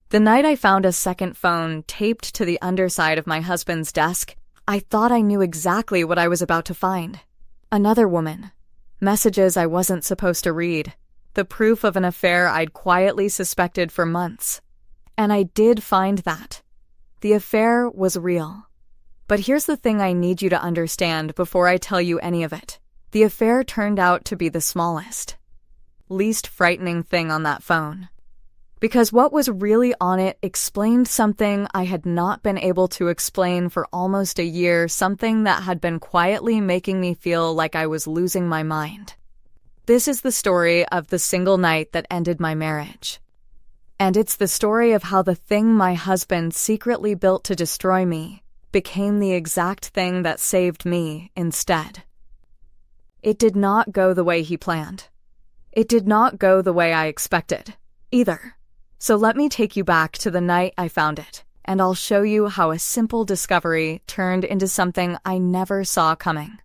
The night I found a second phone taped to the underside of my husband's desk, I thought I knew exactly what I was about to find. Another woman. Messages I wasn't supposed to read. The proof of an affair I'd quietly suspected for months. And I did find that. The affair was real. But here's the thing I need you to understand before I tell you any of it. The affair turned out to be the smallest, least frightening thing on that phone. Because what was really on it explained something I had not been able to explain for almost a year, something that had been quietly making me feel like I was losing my mind. This is the story of the single night that ended my marriage. And it's the story of how the thing my husband secretly built to destroy me became the exact thing that saved me instead. It did not go the way he planned. It did not go the way I expected, either. So let me take you back to the night I found it, and I'll show you how a simple discovery turned into something I never saw coming.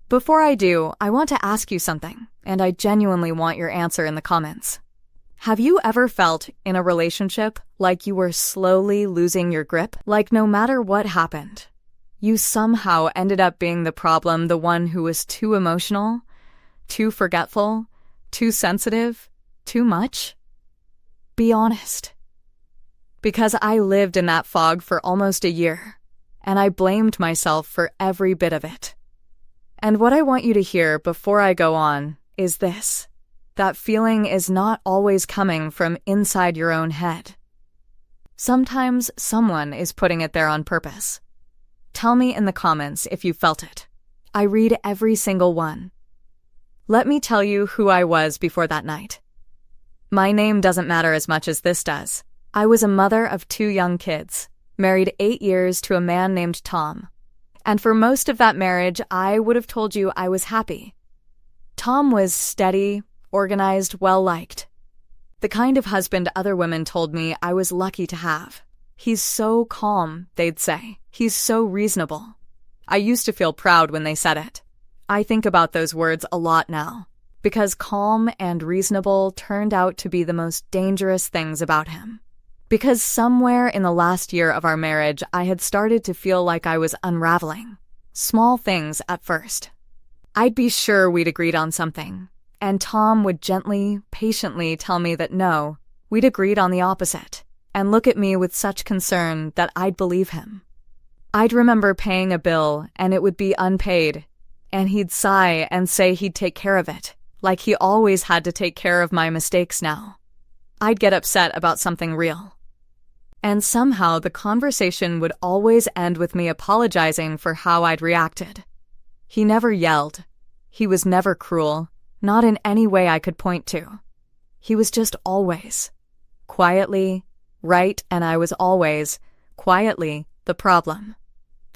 Before I do, I want to ask you something, and I genuinely want your answer in the comments. Have you ever felt in a relationship like you were slowly losing your grip? Like no matter what happened, you somehow ended up being the problem, the one who was too emotional, too forgetful, too sensitive, too much? Be honest. Because I lived in that fog for almost a year, and I blamed myself for every bit of it. And what I want you to hear before I go on is this. That feeling is not always coming from inside your own head. Sometimes someone is putting it there on purpose. Tell me in the comments if you felt it. I read every single one. Let me tell you who I was before that night. My name doesn't matter as much as this does. I was a mother of 2 young kids, married 8 years to a man named Tom. And for most of that marriage, I would have told you I was happy. Tom was steady, organized, well-liked. The kind of husband other women told me I was lucky to have. He's so calm, they'd say. He's so reasonable. I used to feel proud when they said it. I think about those words a lot now, because calm and reasonable turned out to be the most dangerous things about him. Because somewhere in the last year of our marriage, I had started to feel like I was unraveling. Small things at first. I'd be sure we'd agreed on something, and Tom would gently, patiently tell me that no, we'd agreed on the opposite, and look at me with such concern that I'd believe him. I'd remember paying a bill, and it would be unpaid, and he'd sigh and say he'd take care of it, like he always had to take care of my mistakes now. I'd get upset about something real. And somehow the conversation would always end with me apologizing for how I'd reacted. He never yelled. He was never cruel, not in any way I could point to. He was just always, quietly, right, and I was always, quietly, the problem.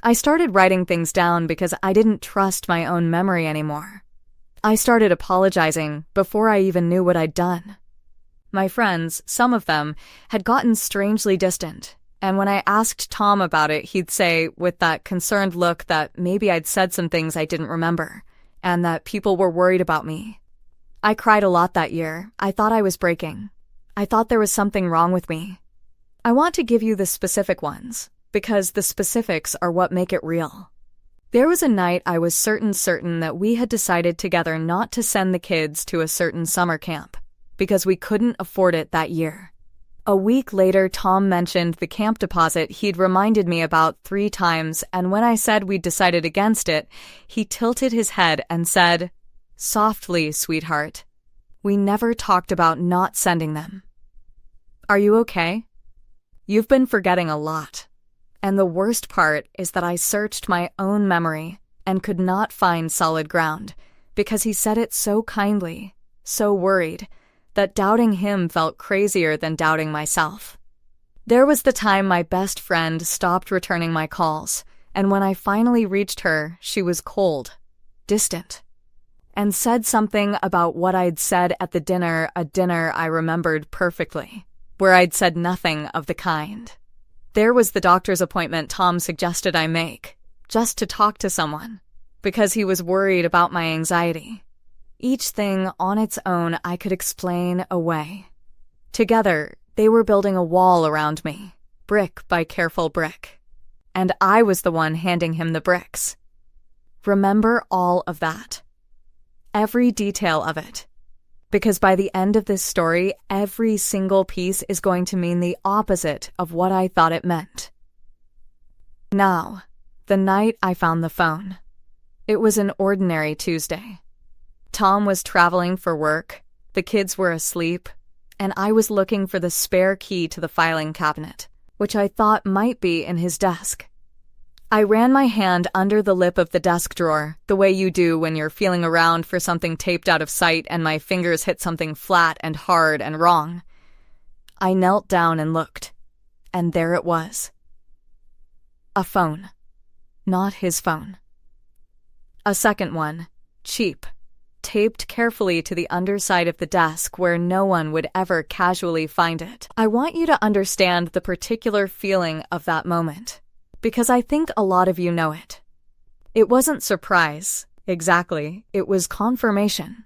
I started writing things down because I didn't trust my own memory anymore. I started apologizing before I even knew what I'd done. My friends, some of them, had gotten strangely distant, and when I asked Tom about it, he'd say, with that concerned look, that maybe I'd said some things I didn't remember, and that people were worried about me. I cried a lot that year. I thought I was breaking. I thought there was something wrong with me. I want to give you the specific ones, because the specifics are what make it real. There was a night I was certain that we had decided together not to send the kids to a certain summer camp, because we couldn't afford it that year. A week later, Tom mentioned the camp deposit he'd reminded me about 3 times, and when I said we'd decided against it, he tilted his head and said, "Softly, sweetheart. We never talked about not sending them. Are you okay? You've been forgetting a lot." And the worst part is that I searched my own memory and could not find solid ground, because he said it so kindly, so worried, that doubting him felt crazier than doubting myself. There was the time my best friend stopped returning my calls, and when I finally reached her, she was cold, distant, and said something about what I'd said at the dinner, a dinner I remembered perfectly, where I'd said nothing of the kind. There was the doctor's appointment Tom suggested I make, just to talk to someone, because he was worried about my anxiety. Each thing on its own I could explain away. Together, They were building a wall around me, brick by careful brick. And I was the one handing him the bricks. Remember all of that. Every detail of it. Because by the end of this story, every single piece is going to mean the opposite of what I thought it meant. Now, the night I found the phone. It was an ordinary Tuesday. Tom was traveling for work, the kids were asleep, and I was looking for the spare key to the filing cabinet, which I thought might be in his desk. I ran my hand under the lip of the desk drawer, the way you do when you're feeling around for something taped out of sight and my fingers hit something flat and hard and wrong. I knelt down and looked, and there it was. A phone. Not his phone. A second one, cheap, taped carefully to the underside of the desk where no one would ever casually find it. I want you to understand the particular feeling of that moment, because I think a lot of you know it. It wasn't surprise, exactly. It was confirmation.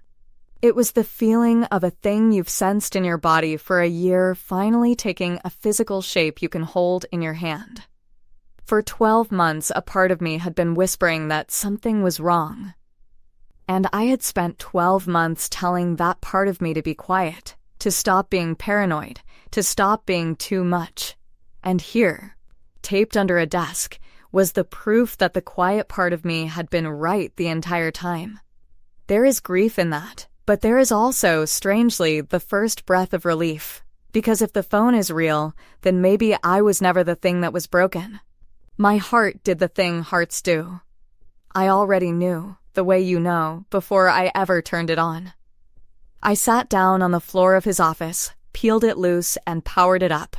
It was the feeling of a thing you've sensed in your body for a year finally taking a physical shape you can hold in your hand. For 12 months, a part of me had been whispering that something was wrong. And I had spent 12 months telling that part of me to be quiet, to stop being paranoid, to stop being too much. And here, taped under a desk, was the proof that the quiet part of me had been right the entire time. There is grief in that, but there is also, strangely, the first breath of relief. Because if the phone is real, then maybe I was never the thing that was broken. My heart did the thing hearts do. I already knew, the way you know, before I ever turned it on. I sat down on the floor of his office, peeled it loose, and powered it up.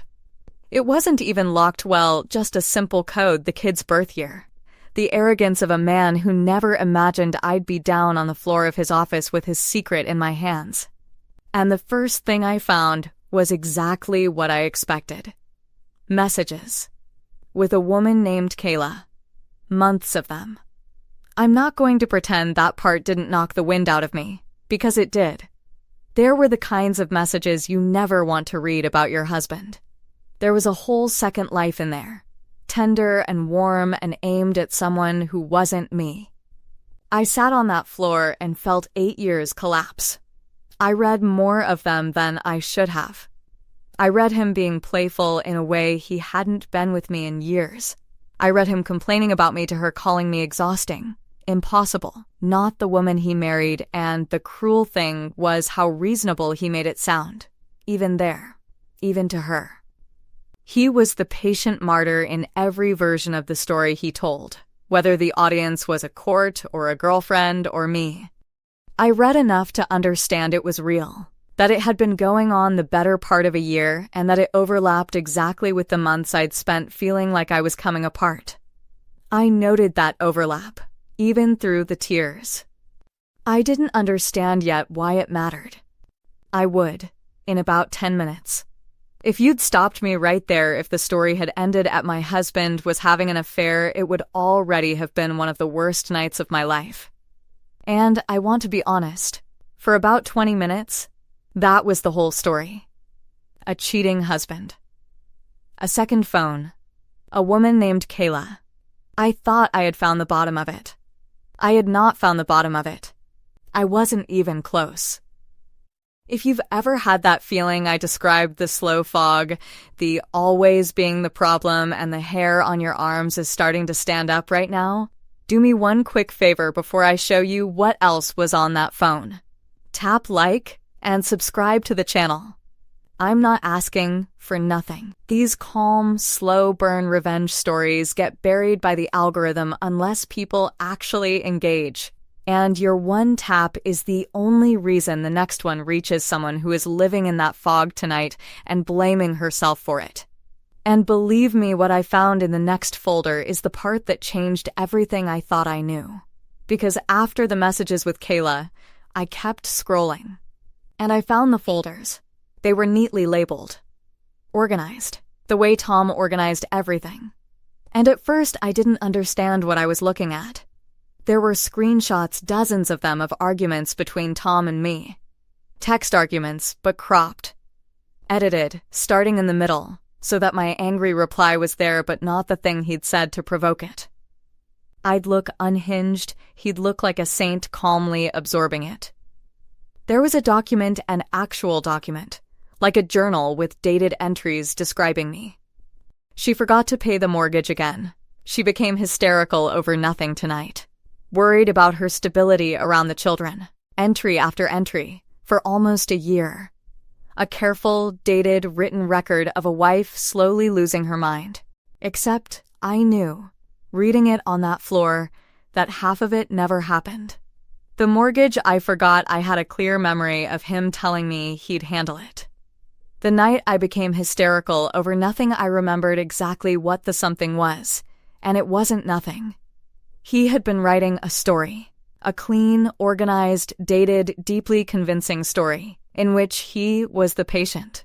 It wasn't even locked well, just a simple code, the kid's birth year. The arrogance of a man who never imagined I'd be down on the floor of his office with his secret in my hands. And the first thing I found was exactly what I expected. Messages. With a woman named Kayla. Months of them. I'm not going to pretend that part didn't knock the wind out of me, because it did. There were the kinds of messages you never want to read about your husband. There was a whole second life in there, tender and warm and aimed at someone who wasn't me. I sat on that floor and felt 8 years collapse. I read more of them than I should have. I read him being playful in a way he hadn't been with me in years. I read him complaining about me to her, calling me exhausting, impossible, not the woman he married, and the cruel thing was how reasonable he made it sound, even there, even to her. He was the patient martyr in every version of the story he told, whether the audience was a court or a girlfriend or me. I read enough to understand it was real. That it had been going on the better part of a year, and that it overlapped exactly with the months I'd spent feeling like I was coming apart. I noted that overlap, even through the tears. I didn't understand yet why it mattered. I would, in about 10 minutes. If you'd stopped me right there if the story had ended at my husband was having an affair, it would already have been one of the worst nights of my life. And I want to be honest, for about 20 minutes, that was the whole story. A cheating husband. A second phone. A woman named Kayla. I thought I had found the bottom of it. I had not found the bottom of it. I wasn't even close. If you've ever had that feeling I described, the slow fog, the always being the problem, and the hair on your arms is starting to stand up right now, do me one quick favor before I show you what else was on that phone. Tap like and subscribe to the channel. I'm not asking for nothing. These calm, slow burn revenge stories get buried by the algorithm unless people actually engage. And your one tap is the only reason the next one reaches someone who is living in that fog tonight and blaming herself for it. And believe me, what I found in the next folder is the part that changed everything I thought I knew. Because after the messages with Kayla, I kept scrolling. And I found the folders. They were neatly labeled. Organized. The way Tom organized everything. And at first, I didn't understand what I was looking at. There were screenshots, dozens of them, of arguments between Tom and me. Text arguments, but cropped. edited, starting in the middle, so that my angry reply was there but not the thing he'd said to provoke it. I'd look unhinged, he'd look like a saint calmly absorbing it. There was a document, an actual document, like a journal with dated entries describing me. She forgot to pay the mortgage again. She became hysterical over nothing tonight. Worried about her stability around the children. Entry after entry, for almost a year. A careful, dated, written record of a wife slowly losing her mind. Except I knew, reading it on that floor, that half of it never happened. The mortgage, I forgot I had a clear memory of him telling me he'd handle it. The night I became hysterical over nothing, I remembered exactly what the something was, and it wasn't nothing. He had been writing a story, a clean, organized, dated, deeply convincing story, in which he was the patient.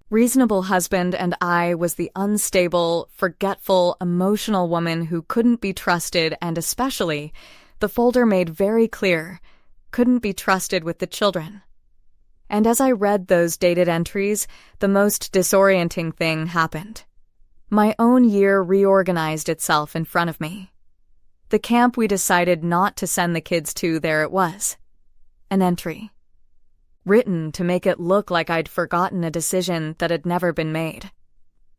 Reasonable husband and I was the unstable, forgetful, emotional woman who couldn't be trusted and especially, the folder made very clear, couldn't be trusted with the children. And as I read those dated entries, the most disorienting thing happened. My own year reorganized itself in front of me. The camp we decided not to send the kids to, there it was. An entry. Written to make it look like I'd forgotten a decision that had never been made.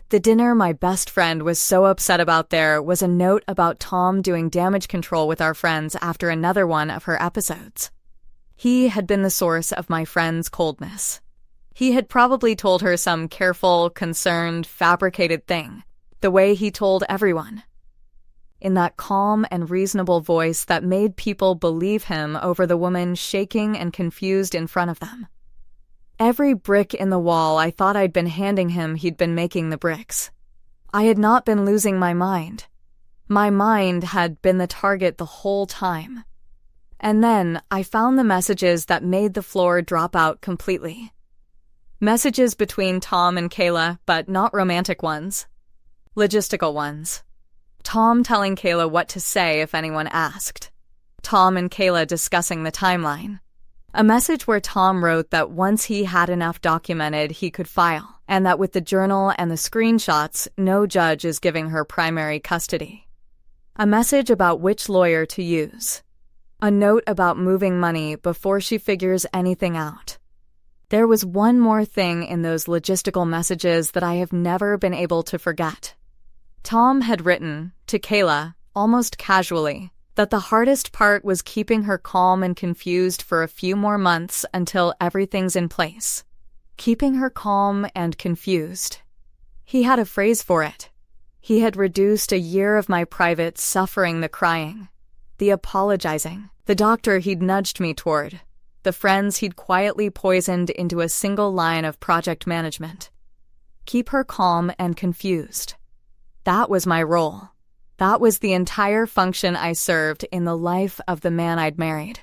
The dinner my best friend was so upset about there was a note about Tom doing damage control with our friends after another one of her episodes. He had been the source of my friend's coldness. He had probably told her some careful, concerned, fabricated thing, the way he told everyone. In that calm and reasonable voice that made people believe him over the woman shaking and confused in front of them. Every brick in the wall I thought I'd been handing him, he'd been making the bricks. I had not been losing my mind. My mind had been the target the whole time. And then I found the messages that made the floor drop out completely. Messages between Tom and Kayla, but not romantic ones. Logistical ones. Tom telling Kayla what to say if anyone asked. Tom and Kayla discussing the timeline. A message where Tom wrote that once he had enough documented, he could file, and that with the journal and the screenshots, no judge is giving her primary custody. A message about which lawyer to use. A note about moving money before she figures anything out. There was one more thing in those logistical messages that I have never been able to forget. Tom had written, to Kayla, almost casually, that the hardest part was keeping her calm and confused for a few more months until everything's in place. Keeping her calm and confused. He had a phrase for it. He had reduced a year of my private suffering, the crying, the apologizing, the doctor he'd nudged me toward, the friends he'd quietly poisoned into a single line of project management. Keep her calm and confused. That was my role. That was the entire function I served in the life of the man I'd married.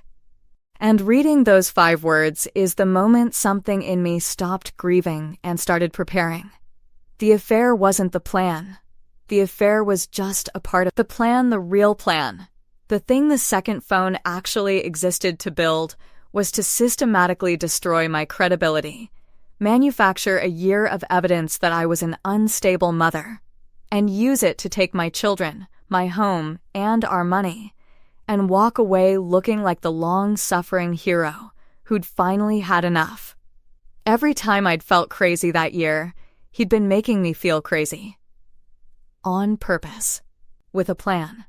And reading those 5 words is the moment something in me stopped grieving and started preparing. The affair wasn't the plan. The affair was just a part of the plan, the real plan. The thing the second phone actually existed to build was to systematically destroy my credibility, manufacture a year of evidence that I was an unstable mother, and use it to take my children, my home, and our money, and walk away looking like the long-suffering hero who'd finally had enough. Every time I'd felt crazy that year, he'd been making me feel crazy. On purpose. With a plan.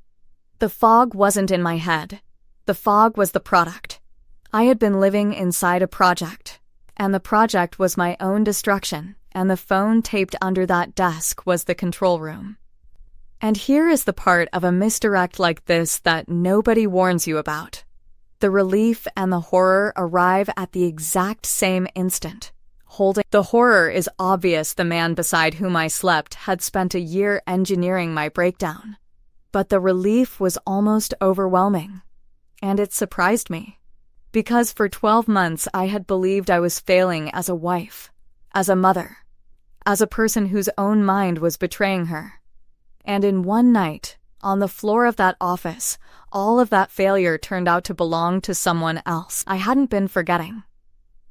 The fog wasn't in my head. The fog was the product. I had been living inside a project, and the project was my own destruction, and the phone taped under that desk was the control room. And here is the part of a misdirect like this that nobody warns you about. The relief and the horror arrive at the exact same instant. The horror is obvious. The man beside whom I slept had spent a year engineering my breakdown. But the relief was almost overwhelming. And it surprised me. Because for 12 months I had believed I was failing as a wife, as a mother, as a person whose own mind was betraying her. And in one night, on the floor of that office, all of that failure turned out to belong to someone else. I hadn't been forgetting.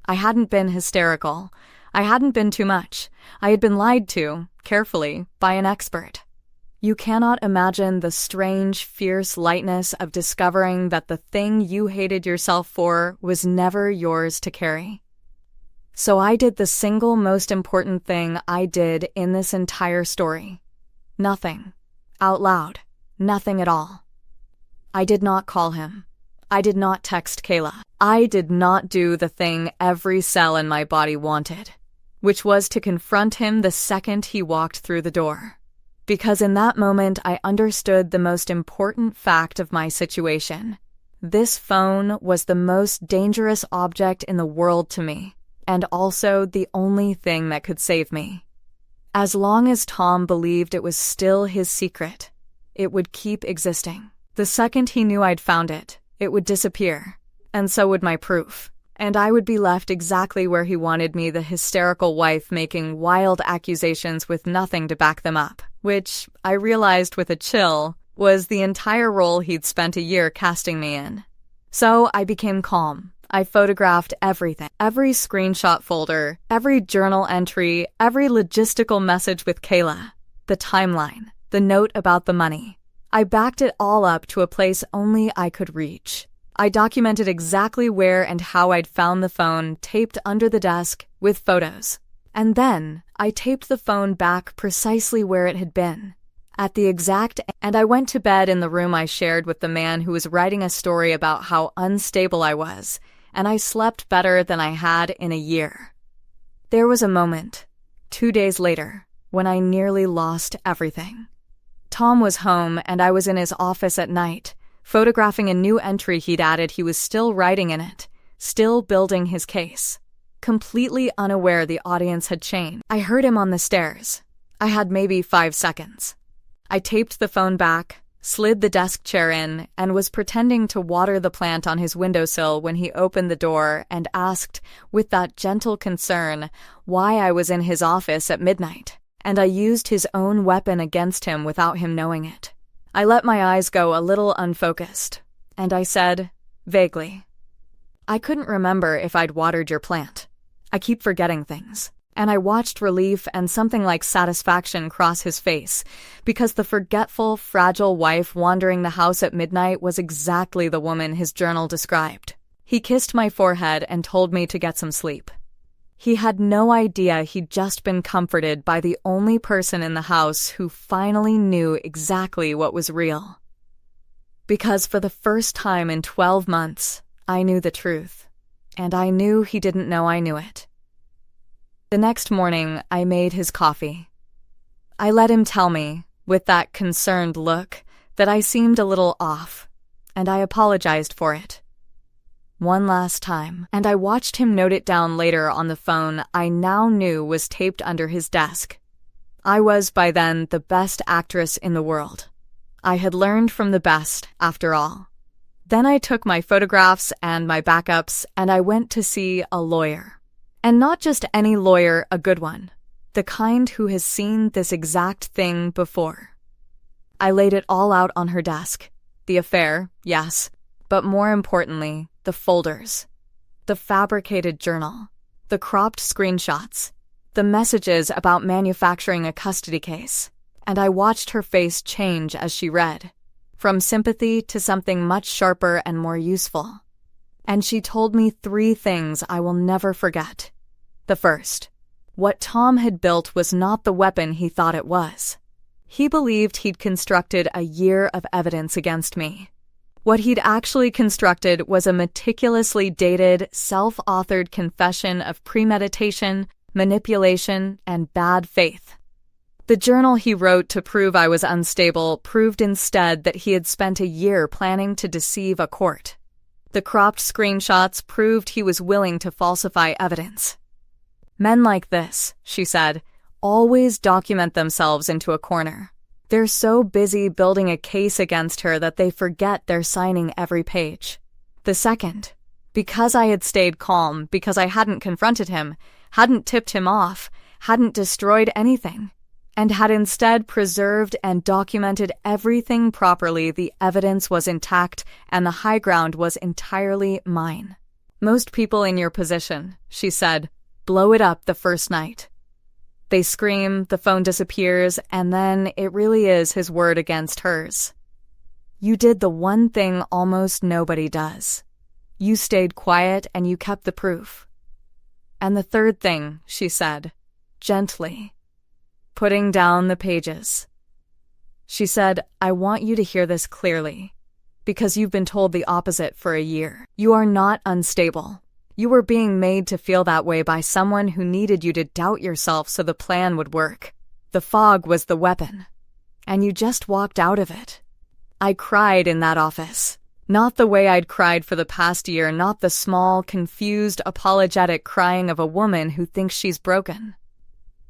I hadn't been hysterical. I hadn't been too much. I had been lied to, carefully, by an expert. You cannot imagine the strange, fierce lightness of discovering that the thing you hated yourself for was never yours to carry. So I did the single most important thing I did in this entire story. Nothing. Out loud. Nothing at all. I did not call him. I did not text Kayla. I did not do the thing every cell in my body wanted, which was to confront him the second he walked through the door. Because in that moment, I understood the most important fact of my situation. This phone was the most dangerous object in the world to me, and also the only thing that could save me. As long as Tom believed it was still his secret, it would keep existing. The second he knew I'd found it, it would disappear, and so would my proof. And I would be left exactly where he wanted me, the hysterical wife making wild accusations with nothing to back them up, which, I realized with a chill, was the entire role he'd spent a year casting me in. So I became calm. I photographed everything, every screenshot folder, every journal entry, every logistical message with Kayla, the timeline, the note about the money. I backed it all up to a place only I could reach. I documented exactly where and how I'd found the phone taped under the desk with photos. And then I taped the phone back precisely where it had been. And I went to bed in the room I shared with the man who was writing a story about how unstable I was, and I slept better than I had in a year. There was a moment, 2 days later, when I nearly lost everything. Tom was home and I was in his office at night, photographing a new entry he'd added. He was still writing in it, still building his case. Completely unaware the audience had changed. I heard him on the stairs. I had maybe 5 seconds. I taped the phone back, slid the desk chair in, and was pretending to water the plant on his windowsill when he opened the door and asked, with that gentle concern, why I was in his office at midnight. And I used his own weapon against him without him knowing it. I let my eyes go a little unfocused, and I said, vaguely, I couldn't remember if I'd watered your plant. I keep forgetting things. And I watched relief and something like satisfaction cross his face, because the forgetful, fragile wife wandering the house at midnight was exactly the woman his journal described. He kissed my forehead and told me to get some sleep. He had no idea he'd just been comforted by the only person in the house who finally knew exactly what was real. Because for the first time in 12 months, I knew the truth, and I knew he didn't know I knew it. The next morning, I made his coffee. I let him tell me, with that concerned look, that I seemed a little off, and I apologized for it. One last time, and I watched him note it down later on the phone I now knew was taped under his desk. I was, by then, the best actress in the world. I had learned from the best, after all. Then I took my photographs and my backups, and I went to see a lawyer. And not just any lawyer, a good one. The kind who has seen this exact thing before. I laid it all out on her desk. The affair, yes, but more importantly, the folders, the fabricated journal, the cropped screenshots, the messages about manufacturing a custody case. And I watched her face change as she read, from sympathy to something much sharper and more useful. And she told me 3 things I will never forget. The first, what Tom had built was not the weapon he thought it was. He believed he'd constructed a year of evidence against me. What he'd actually constructed was a meticulously dated, self-authored confession of premeditation, manipulation, and bad faith. The journal he wrote to prove I was unstable proved instead that he had spent a year planning to deceive a court. The cropped screenshots proved he was willing to falsify evidence. Men like this, she said, always document themselves into a corner. They're so busy building a case against her that they forget they're signing every page. The second, because I had stayed calm, because I hadn't confronted him, hadn't tipped him off, hadn't destroyed anything, and had instead preserved and documented everything properly, the evidence was intact and the high ground was entirely mine. Most people in your position, she said, blow it up the first night. They scream, the phone disappears, and then it really is his word against hers. You did the one thing almost nobody does. You stayed quiet and you kept the proof. And the third thing, she said, gently, putting down the pages. She said, I want you to hear this clearly, because you've been told the opposite for a year. You are not unstable. You were being made to feel that way by someone who needed you to doubt yourself so the plan would work. The fog was the weapon, and you just walked out of it. I cried in that office. Not the way I'd cried for the past year, not the small, confused, apologetic crying of a woman who thinks she's broken.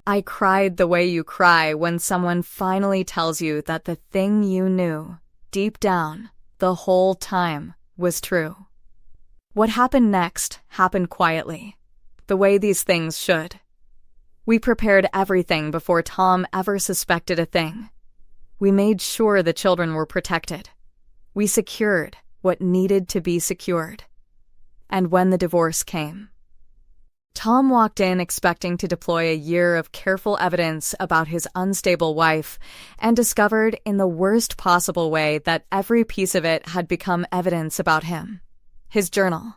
I cried the way you cry when someone finally tells you that the thing you knew, deep down, the whole time, was true. What happened next happened quietly, the way these things should. We prepared everything before Tom ever suspected a thing. We made sure the children were protected. We secured what needed to be secured. And when the divorce came, Tom walked in expecting to deploy a year of careful evidence about his unstable wife and discovered in the worst possible way that every piece of it had become evidence about him. His journal,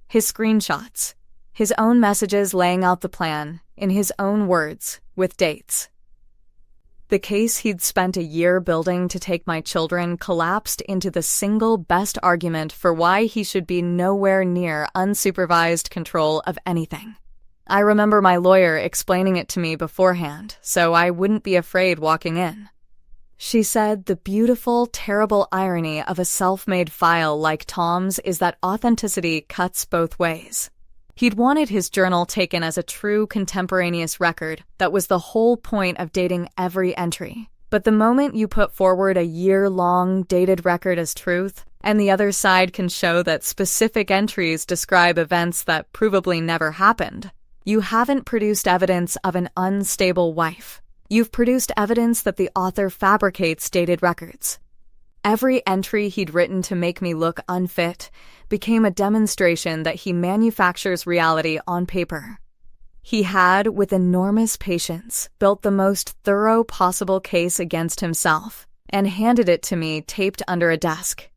his screenshots, his own messages laying out the plan, in his own words, with dates. The case he'd spent a year building to take my children collapsed into the single best argument for why he should be nowhere near unsupervised control of anything. I remember my lawyer explaining it to me beforehand, so I wouldn't be afraid walking in. She said the beautiful, terrible irony of a self-made file like Tom's is that authenticity cuts both ways. He'd wanted his journal taken as a true contemporaneous record that was the whole point of dating every entry. But the moment you put forward a year-long dated record as truth, and the other side can show that specific entries describe events that provably never happened, you haven't produced evidence of an unstable wife. You've produced evidence that the author fabricates dated records. Every entry he'd written to make me look unfit became a demonstration that he manufactures reality on paper. He had, with enormous patience, built the most thorough possible case against himself and handed it to me taped under a desk.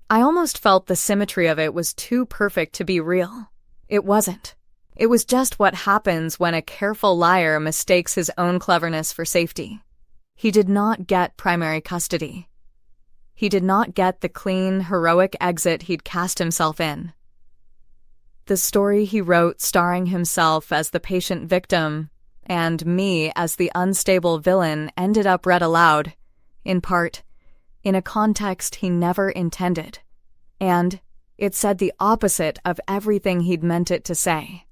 I almost felt the symmetry of it was too perfect to be real. It wasn't. It was just what happens when a careful liar mistakes his own cleverness for safety. He did not get primary custody. He did not get the clean, heroic exit he'd cast himself in. The story he wrote starring himself as the patient victim and me as the unstable villain ended up read aloud, in part, in a context he never intended. And it said the opposite of everything he'd meant it to say.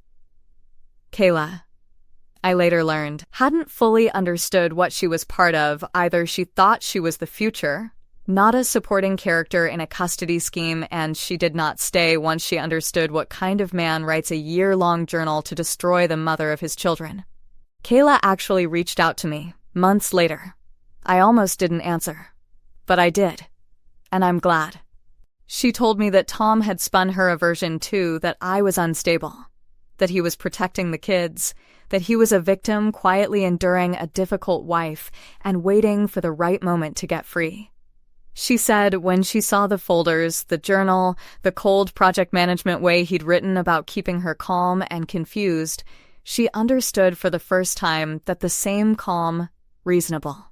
Kayla, I later learned, hadn't fully understood what she was part of. Either she thought she was the future, not a supporting character in a custody scheme, and she did not stay once she understood what kind of man writes a year-long journal to destroy the mother of his children. Kayla actually reached out to me, months later. I almost didn't answer, but I did, and I'm glad. She told me that Tom had spun her a version too, that I was unstable, that he was protecting the kids, that he was a victim quietly enduring a difficult wife and waiting for the right moment to get free. She said when she saw the folders, the journal, the cold project management way he'd written about keeping her calm and confused, she understood for the first time that the same calm, reasonable,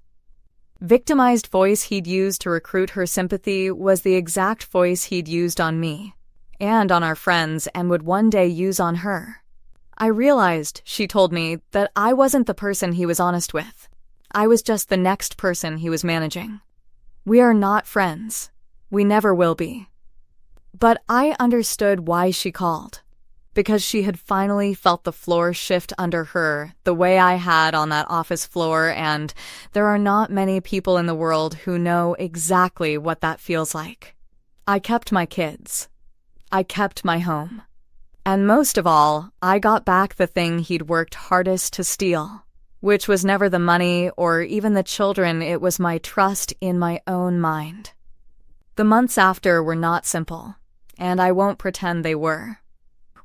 victimized voice he'd used to recruit her sympathy was the exact voice he'd used on me and on our friends and would one day use on her. I realized, she told me, that I wasn't the person he was honest with. I was just the next person he was managing. We are not friends. We never will be. But I understood why she called. Because she had finally felt the floor shift under her the way I had on that office floor, and there are not many people in the world who know exactly what that feels like. I kept my kids. I kept my home. And most of all, I got back the thing he'd worked hardest to steal, which was never the money or even the children. It was my trust in my own mind. The months after were not simple, and I won't pretend they were.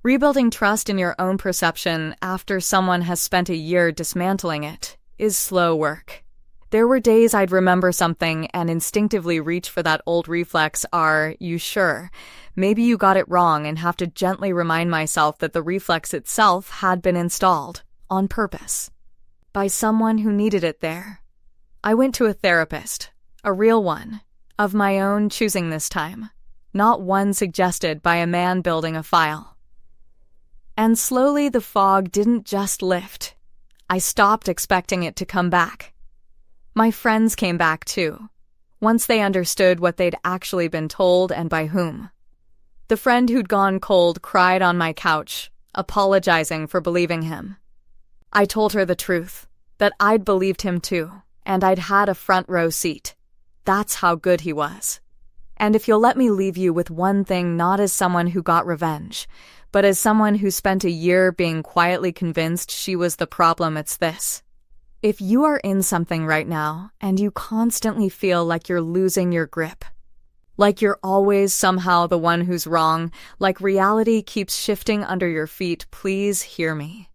Rebuilding trust in your own perception after someone has spent a year dismantling it is slow work. There were days I'd remember something and instinctively reach for that old reflex, "Are you sure?" Maybe you got it wrong, and have to gently remind myself that the reflex itself had been installed, on purpose, by someone who needed it there. I went to a therapist, a real one, of my own choosing this time, not one suggested by a man building a file. And slowly the fog didn't just lift. I stopped expecting it to come back. My friends came back too, once they understood what they'd actually been told and by whom. The friend who'd gone cold cried on my couch, apologizing for believing him. I told her the truth, that I'd believed him too, and I'd had a front row seat. That's how good he was. And if you'll let me leave you with one thing, not as someone who got revenge, but as someone who spent a year being quietly convinced she was the problem, it's this. If you are in something right now and you constantly feel like you're losing your grip, like you're always somehow the one who's wrong, like reality keeps shifting under your feet, please hear me.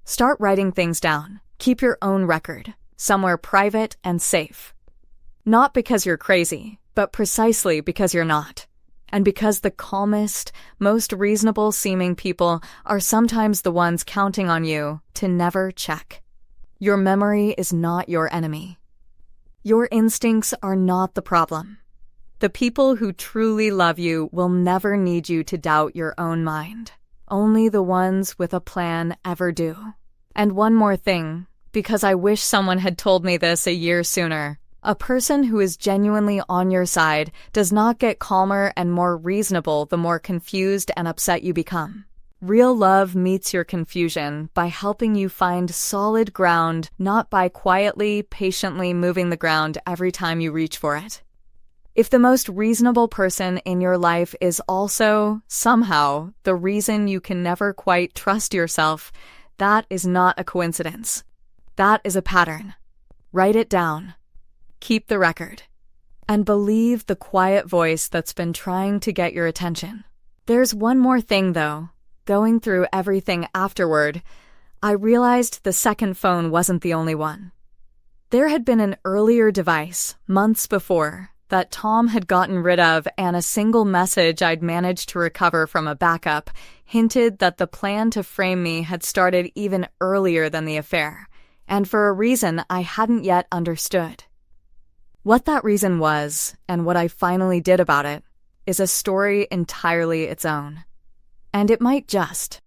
Start writing things down. Keep your own record, somewhere private and safe. Not because you're crazy, but precisely because you're not. And because the calmest, most reasonable-seeming people are sometimes the ones counting on you to never check. Your memory is not your enemy. Your instincts are not the problem. The people who truly love you will never need you to doubt your own mind. Only the ones with a plan ever do. And one more thing, because I wish someone had told me this a year sooner. A person who is genuinely on your side does not get calmer and more reasonable the more confused and upset you become. Real love meets your confusion by helping you find solid ground, not by quietly, patiently moving the ground every time you reach for it. If the most reasonable person in your life is also, somehow, the reason you can never quite trust yourself, that is not a coincidence. That is a pattern. Write it down. Keep the record. And believe the quiet voice that's been trying to get your attention. There's one more thing, though. Going through everything afterward, I realized the second phone wasn't the only one. There had been an earlier device, months before, that Tom had gotten rid of, and a single message I'd managed to recover from a backup hinted that the plan to frame me had started even earlier than the affair, and for a reason I hadn't yet understood. What that reason was, and what I finally did about it, is a story entirely its own. And it might just,